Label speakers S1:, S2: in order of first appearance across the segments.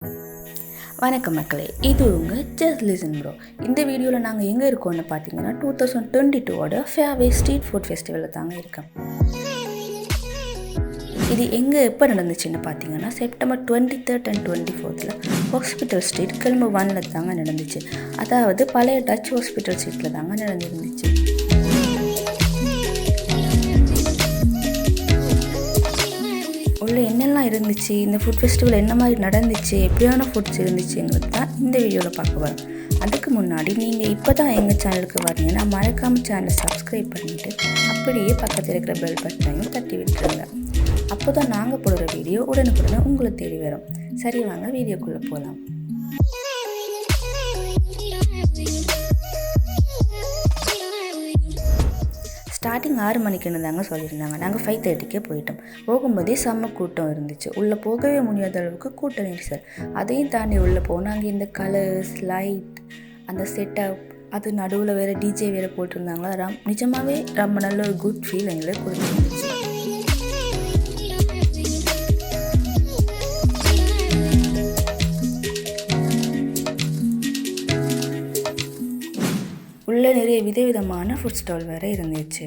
S1: வணக்கம் மக்களே, இது உங்கள் ஜஸ்ட் லிசன் ப்ரோ. இந்த வீடியோவில் நாங்கள் எங்கே இருக்கோம்னு பார்த்தீங்கன்னா 2022 ஃபேர்வே ஸ்ட்ரீட் ஃபுட் ஃபெஸ்டிவலில் தாங்க இருக்கோம். இது எங்கே எப்போ நடந்துச்சுன்னு பார்த்தீங்கன்னா September 23rd and 24th hospital street Colombo 1 தாங்க நடந்துச்சு. அதாவது பழைய டச் ஹாஸ்பிட்டல் ஸ்ட்ரீட்டில் தாங்க நடந்துருந்துச்சு. உள்ள என்னெல்லாம் இருந்துச்சு, இந்த ஃபுட் ஃபெஸ்டிவல் என்ன மாதிரி நடந்துச்சு, எப்படியான ஃபுட்ஸ் இருந்துச்சுங்கிறது தான் இந்த வீடியோவில் பார்க்க வரோம். அதுக்கு முன்னாடி நீங்கள் இப்போ தான் எங்கள் சேனலுக்கு வரீங்கன்னா மறக்காமல் சேனலை சப்ஸ்கிரைப் பண்ணிவிட்டு அப்படியே பக்கத்தில் இருக்கிற பெல் பட்டனையும் தட்டி விட்டுருங்க. அப்போ தான் நாங்கள் போடுற வீடியோ உடனுக்குடனே உங்களை தேடி வரும். சரி, வாங்க வீடியோக்குள்ளே போகலாம். ஸ்டார்டிங் 6 மணிக்குன்னு தாங்க சொல்லியிருந்தாங்க. நாங்கள் 5:30க்கே போயிட்டோம். போகும்போதே செம்ம கூட்டம் இருந்துச்சு. உள்ளே போகவே முடியாத அளவுக்கு கூட்ட நெரிசல். அதையும் தாண்டி உள்ளே போனால் அங்கே இந்த கலர்ஸ், லைட், அந்த செட்டப், அது நடுவில் வேறு டிஜே வேறு போட்டிருந்தாங்களா. நிஜமாகவே ரொம்ப நல்ல ஒரு குட் ஃபீல் எங்களுக்கு கொடுத்துருந்துச்சு. உள்ளே நிறைய விதவிதமான ஃபுட் ஸ்டால் வேறு இருந்துச்சு.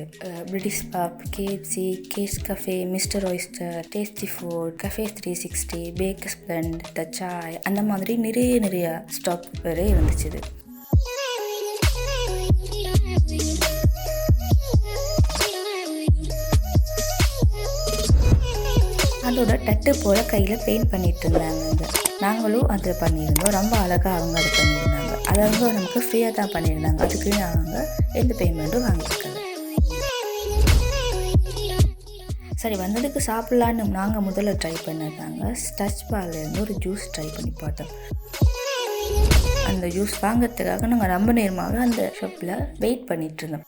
S1: British pub, KFC, case cafe, mister oyster, tasty food, cafe 360, bakers blend, the chai, அந்த மாதிரி நிறைய ஸ்டாக் வேறு இருந்துச்சு. அதோட டட்டு போல் கையில் பெயிண்ட் பண்ணிட்டு இருந்தாங்க. நாங்களும் அதை பண்ணியிருந்தோம். ரொம்ப அழகாக அவங்க அதை பண்ணியிருந்தாங்க. அதை அவங்க நமக்கு ஃப்ரீயாக தான் பண்ணியிருந்தாங்க. அதுக்கு அவங்க எந்த பேமெண்ட்டும் வாங்கியிருக்காங்க. சரி, வந்ததுக்கு சாப்பிட்லான்னு நாங்கள் முதல்ல ட்ரை பண்ணதாங்க ஸ்டச் பார்லேருந்து ஒரு ஜூஸ் ட்ரை பண்ணி பார்த்தோம். அந்த ஜூஸ் வாங்கிறதுக்காக நாங்கள் ரொம்ப நேரமாகவே அந்த ஷாப்பில் வெயிட் பண்ணிகிட்டு இருந்தோம்.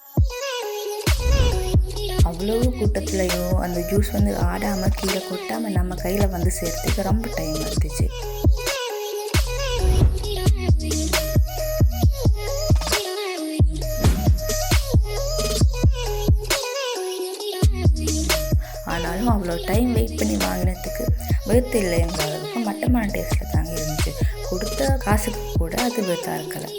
S1: அவ்வளோ கூட்டத்துலையும் அந்த ஜூஸ் ஆடாமல் கீழே கொட்டாமல் நம்ம கையில் சேர்த்துக்கு ரொம்ப டைம் எடுத்துச்சு. ஆனாலும் அவ்வளோ டைம் வெயிட் பண்ணி வாங்கினதுக்கு வெறுத்து இல்லைங்கிற அளவுக்கு மட்டமான டேஸ்ட்டில் தாங்க இருந்துச்சு. கொடுத்த காசுக்கு கூட அது வெறுத்தாக இருக்கலை.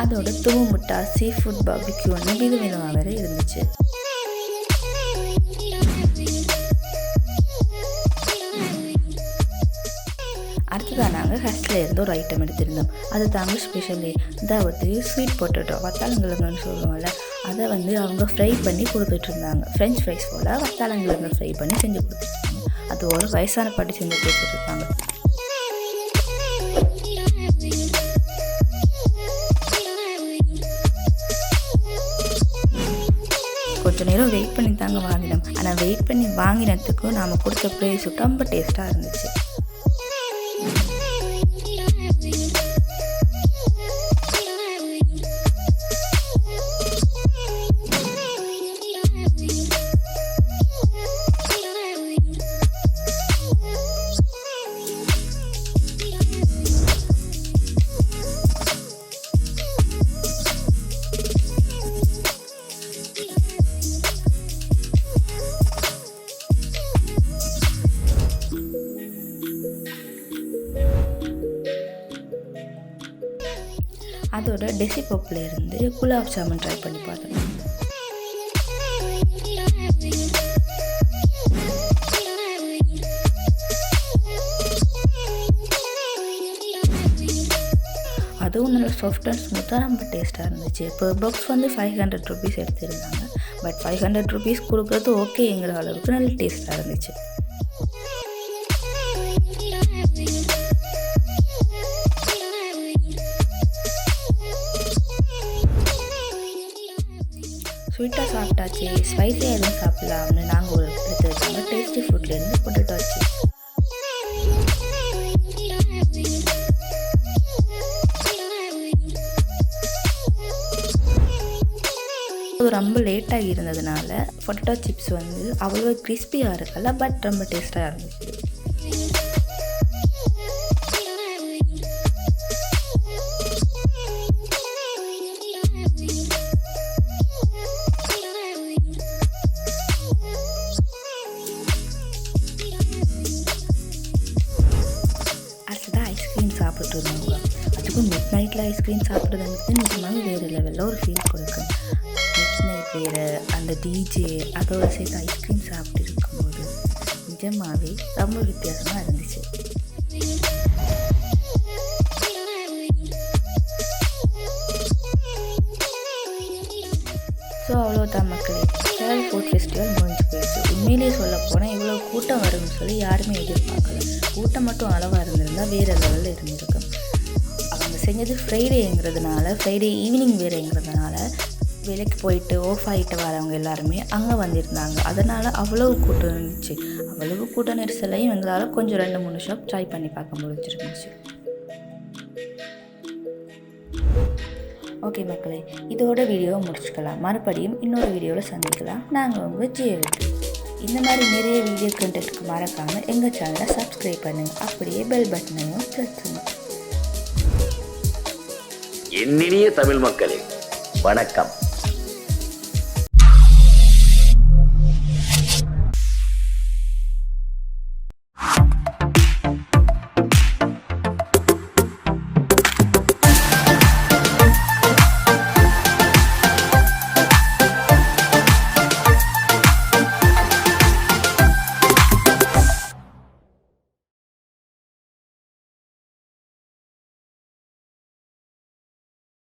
S1: அதோட தூவு முட்டா, சீ ஃபுட், பார்பிக்யூன்னு விதவிதமாக வேறு இருந்துச்சு. அடுத்ததான் நாங்கள் ஹஸ்டில் இருந்து ஒரு ஐட்டம் எடுத்திருந்தோம். அது தாங்க ஸ்பெஷலி, அதாவது ஸ்வீட் பொட்டேட்டோ, வத்தாளங்கிழங்குன்னு சொல்லுவோம்ல, அதை அவங்க ஃப்ரை பண்ணி கொடுத்துட்டு இருந்தாங்க. ஃப்ரெஞ்ச் ஃப்ரைஸ் போல் வத்தாளங்கிழங்கு ஃப்ரை பண்ணி செஞ்சு கொடுத்துருக்காங்க. அது ஒரு வயசான பாட்டி செஞ்சு கொடுத்துட்ருக்காங்க. கொஞ்சம் நேரம் வெயிட் பண்ணி தாங்க வாங்கினோம். ஆனால் வெயிட் பண்ணி வாங்கினதுக்கும் நாம் கொடுத்த ப்ரைஸுக்கு ரொம்ப டேஸ்ட்டாக இருந்துச்சு. அதோட டெசி பப்பில் இருந்து குலாப் ஜாமுன் ட்ரை பண்ணி பார்த்தோம். அதுவும் நல்லா சாஃப்ட் அண்ட் ஸ்மூத்தாக ரொம்ப டேஸ்ட்டாக இருந்துச்சு. இப்போ பாக்ஸ் 500 rupees எடுத்திருந்தாங்க. பட் 500 rupees கொடுக்குறது ஓகேங்கிற அளவுக்கு நல்ல டேஸ்ட்டாக இருந்துச்சு. ஸ்வீட்டாக சாப்பிட்டாச்சு, ஸ்பைஸியாக எதுவும் சாப்பிட்லாம்னு நாங்கள் ஒரு எடுத்து வச்சாங்க. டேஸ்டி ஃபுட்லேருந்து பொட்டேட்டோ சிப்ஸ். ரொம்ப லேட்டாகி இருந்ததுனால பொட்டேட்டோ சிப்ஸ் அவ்வளோ கிறிஸ்பியாக இருக்கல, பட் ரொம்ப டேஸ்ட்டாக இருந்துச்சு. சாப்பிடுவாங்க. அதுக்கும் மிட் நைட்டில் ஐஸ்கிரீம் சாப்பிட்றதுங்கிறது நிஜமாகவே வேறு லெவலில் ஒரு ஃபீல் கொடுக்கும். மிட் நைட் வேறு அந்த டிஜே அதோடு சேர்த்து ஐஸ்கிரீம் சாப்பிட்டு இருக்கும்போது நிஜமாகவே ரொம்ப வித்தியாசமாக இருந்துச்சு. ஸோ அவ்வளோதான் மக்களே, ஃபேர்வே ஃபுட் ஃபெஸ்டிவல் முடிஞ்சு போயிடுச்சு. உண்மையிலேயே சொல்ல போனால் இவ்வளோ கூட்டம் வரும்னு சொல்லி யாருமே எதிர்பார்க்கல. கூட்டம் மட்டும் அளவாக இருந்திருந்தால் வேறு லெவலில் இருந்திருக்கும். அவங்க செஞ்சது ஃப்ரைடேங்கிறதுனால, ஃப்ரைடே ஈவினிங் வேறுங்கிறதுனால வேலைக்கு போயிட்டு ஆஃப் ஆகிட்டு வரவங்க எல்லாருமே அங்கே வந்திருந்தாங்க. அதனால் அவ்வளவு கூட்டம் இருந்துச்சு. அவ்வளவு கூட்ட நெரிசலையும் எங்களால் கொஞ்சம் 2-3 ஷாப் ட்ரை பண்ணி பார்க்க முடிஞ்சிருந்துச்சு. ஓகே மக்களே, இதோட வீடியோவை முடிச்சுக்கலாம். மறுபடியும் இன்னொரு வீடியோவில் சந்திக்கலாம். நாங்கள் உங்கள் ஜிஎல்டி. இந்த மாதிரி நிறைய வீடியோ கண்டென்ட்டுக்கு மறக்காமல் எங்கள் சேனலை சப்ஸ்கிரைப் பண்ணுங்கள். அப்படியே பெல் பட்டனையும் ப்ரெஸ் பண்ணுங்கள்.
S2: என்னினிய தமிழ் மக்களே, வணக்கம்.